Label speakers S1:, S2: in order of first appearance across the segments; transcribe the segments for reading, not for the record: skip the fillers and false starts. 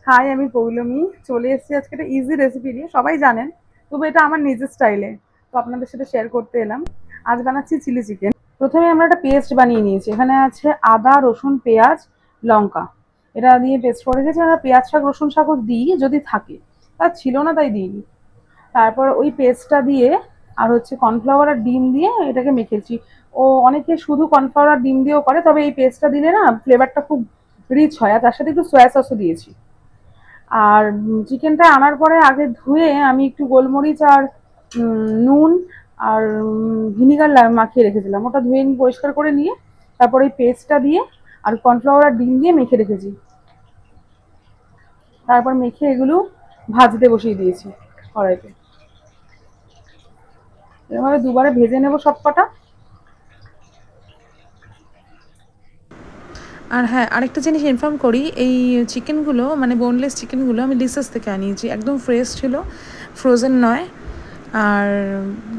S1: High, আমি পৌলমি। চলে এসেছি আজকে একটা ইজি রেসিপি নিয়ে, সবাই জানেন, তবু এটা আমার নিজের স্টাইলে। তো আপনাদের সাথে শেয়ার করতে এলাম। আজ বানাচ্ছি চিলি চিকেন। প্রথমে আমরা একটা পেস্ট বানিয়ে নিয়েছি। এখানে আছে আদা, রসুন, পেঁয়াজ, লঙ্কা। এটা দিয়ে পেস্ট করে রেখেছি। আমরা পেঁয়াজ শাক, রসুন শাকও দিই যদি থাকে, তার ছিল না তাই দিইনি। তারপর ওই পেস্টটা দিয়ে আর হচ্ছে কর্নফ্লাওয়ার আর ডিম দিয়ে এটাকে মেখেছি। ও অনেকে শুধু কর্নফ্লাওয়ার আর ডিম দিয়েও করে, তবে এই পেস্টটা দিলে না ফ্লেভারটা খুব রিচ হয়। আর তার সাথে একটু সয়া সসও দিয়েছি। আর চিকেনটা আনার পরে আগে ধুয়ে আমি একটু গোলমরিচ আর নুন আর ভিনিগার মাখিয়ে রেখেছিলাম। ওটা ধুয়ে নিয়ে পরিষ্কার করে নিয়ে তারপরে এই পেস্টটা দিয়ে আর কর্নফ্লাওয়ার আর ডিম দিয়ে মেখে রেখেছি। তারপর মেখে এগুলো ভাজতে বসিয়ে দিয়েছি কড়াইতে। এভাবে দুবারে ভেজে নেবো সব কটা।
S2: আর হ্যাঁ, আরেকটা জিনিস ইনফর্ম করি, এই চিকেনগুলো মানে বোনলেস চিকেনগুলো আমি লিসাস থেকে আনিয়েছি, একদম ফ্রেশ ছিল, ফ্রোজেন নয়। আর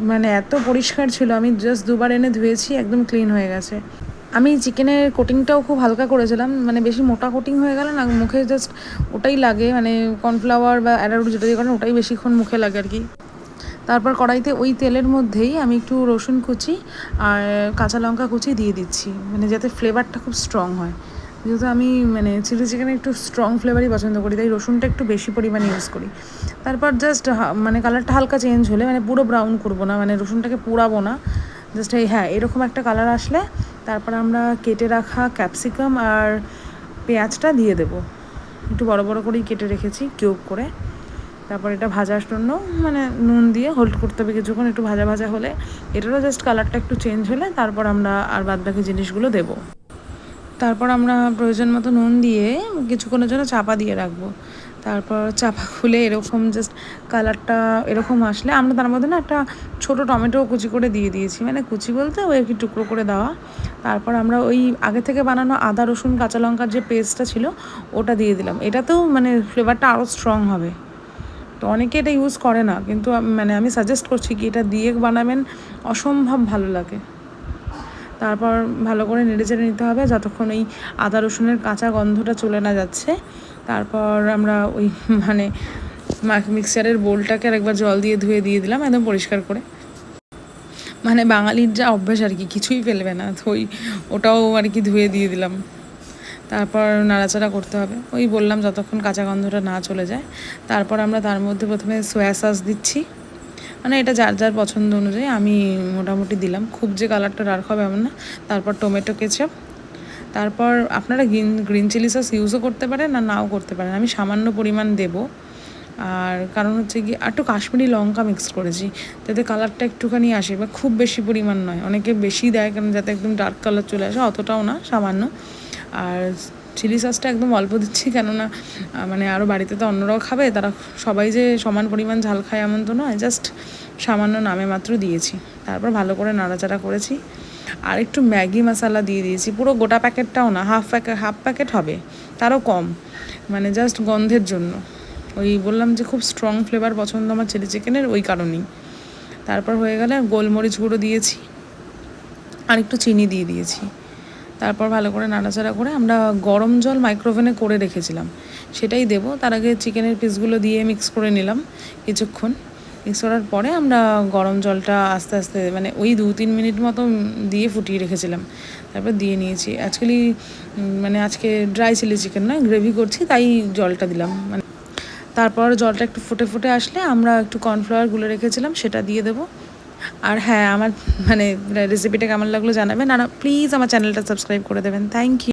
S2: মানে এত পরিষ্কার ছিল, আমি জাস্ট দুবার এনে ধুয়েছি, একদম ক্লিন হয়ে গেছে। আমি চিকেনের কোটিংটাও খুব হালকা করেছিলাম, মানে বেশি মোটা কোটিং হয়ে গেলে না মুখে জাস্ট ওটাই লাগে, মানে কর্নফ্লাওয়ার বা অ্যারারুট যেটা দিয়ে করেন ওটাই বেশিক্ষণ মুখে লাগে আর কি। তারপর কড়াইতে ওই তেলের মধ্যেই আমি একটু রসুন কুচি আর কাঁচা লঙ্কা কুচি দিয়ে দিচ্ছি, মানে যাতে ফ্লেভারটা খুব স্ট্রং হয়। যেহেতু আমি মানে চিলি চিকেনে একটু স্ট্রং ফ্লেভারই পছন্দ করি, তাই রসুনটা একটু বেশি পরিমাণে ইউজ করি। তারপর জাস্ট মানে কালারটা হালকা চেঞ্জ হলে, মানে পুরো ব্রাউন করবো না, মানে রসুনটাকে পোড়াবো না, জাস্ট এই হ্যাঁ এরকম একটা কালার আসলে তারপর আমরা কেটে রাখা ক্যাপসিকাম আর পেঁয়াজটা দিয়ে দেবো। একটু বড় বড় করেই কেটে রেখেছি কিউব করে। তারপর এটা ভাজার জন্য মানে নুন দিয়ে হোল্ড করতে হবে কিছুক্ষণ, একটু ভাজা ভাজা হলে, এটারও জাস্ট কালারটা একটু চেঞ্জ হলে তারপর আমরা আর বাদবাকি জিনিসগুলো দেবো। তারপর আমরা প্রয়োজন মতো নুন দিয়ে কিছুক্ষণের জন্য চাপা দিয়ে রাখবো। তারপর চাপা খুলে এরকম জাস্ট কালারটা এরকম আসলে আমরা তার মধ্যে না একটা ছোটো টমেটো কুচি করে দিয়ে দিয়েছি, মানে কুচি বলতে ওই একটু টুকরো করে দেওয়া। তারপর আমরা ওই আগে থেকে বানানো আদা রসুন কাঁচা লঙ্কার যে পেস্টটা ছিল ওটা দিয়ে দিলাম। এটাতেও মানে ফ্লেভারটা আরও স্ট্রং হবে। তো অনেকে এটা ইউজ করে না, কিন্তু মানে আমি সাজেস্ট করছি কি এটা দিয়ে বানাবেন, অসম্ভব ভালো লাগে। তারপর ভালো করে নেড়েচেড়ে নিতে হবে যতক্ষণ ওই আদা রসুনের কাঁচা গন্ধটা চলে না যাচ্ছে। তারপর আমরা ওই মানে মিক্সারের বোলটাকে আরেকবার জল দিয়ে ধুয়ে দিয়ে দিলাম একদম পরিষ্কার করে। মানে বাঙালির যা অভ্যাস আর কি, কিছুই ফেলবে না, তো ওটাও আর কি ধুয়ে দিয়ে দিলাম। তারপর নাড়াচাড়া করতে হবে, ওই বললাম যতক্ষণ কাঁচা গন্ধটা না চলে যায়। তারপর আমরা তার মধ্যে প্রথমে সয়া সস দিচ্ছি, মানে এটা যার যার পছন্দ অনুযায়ী আমি মোটামুটি দিলাম, খুব যে কালারটা ডার্ক হবে এমন না। তারপর টমেটো কেচাপ। তারপর আপনারা গ্রিন চিলি সস ইউজও করতে পারেন আর নাও করতে পারেন, আমি সামান্য পরিমাণ দেবো। আর কারণ হচ্ছে কি একটু কাশ্মীরি লঙ্কা মিক্স করেছি যাতে কালারটা একটুখানি আসে, বা খুব বেশি পরিমাণ নয়, অনেকে বেশি দেয় কারণ যাতে একদম ডার্ক কালার চলে আসে, অতটাও না, সামান্য। আর চিলি সসটা একদম অল্প দিচ্ছি, কেননা মানে আরও বাড়িতে তো অন্যরাও খাবে, তারা সবাই যে সমান পরিমাণ ঝাল খায় এমন তো নয়, জাস্ট সামান্য নামে মাত্র দিয়েছি। তারপর ভালো করে নাড়াচাড়া করেছি। আর একটু ম্যাগি মশলা দিয়ে দিয়েছি, পুরো গোটা প্যাকেটটাও না, হাফ প্যাকেট হবে, তারও কম, মানে জাস্ট গন্ধের জন্য। ওই বললাম যে খুব স্ট্রং ফ্লেভার পছন্দ আমার চিলি চিকেনের, ওই কারণেই। তারপর হয়ে গেলে গোলমরিচ গুঁড়ো দিয়েছি আর একটু চিনি দিয়ে দিয়েছি। তারপর ভালো করে নাড়াচাড়া করে আমরা গরম জল মাইক্রোওভেনে করে রেখেছিলাম সেটাই দেবো। তার আগে চিকেনের পিসগুলো দিয়ে মিক্স করে নিলাম কিছুক্ষণ। মিক্স করার পরে আমরা গরম জলটা আস্তে আস্তে মানে ওই 2-3 মিনিট মতো দিয়ে ফুটিয়ে রেখেছিলাম, তারপর দিয়ে নিয়েছি। অ্যাকচুয়ালি মানে আজকে ড্রাই চিলি চিকেন নয়, গ্রেভি করছি, তাই জলটা দিলাম। মানে তারপর জলটা একটু ফুটে ফুটে আসলে আমরা একটু কর্নফ্লাওয়ার গুলে রেখেছিলাম সেটা দিয়ে দেবো। আর হ্যাঁ, আমার মানে রেসিপিটা কেমন লাগলো জানাবেন, আর প্লিজ আমার চ্যানেলটা সাবস্ক্রাইব করে দেবেন। Thank you.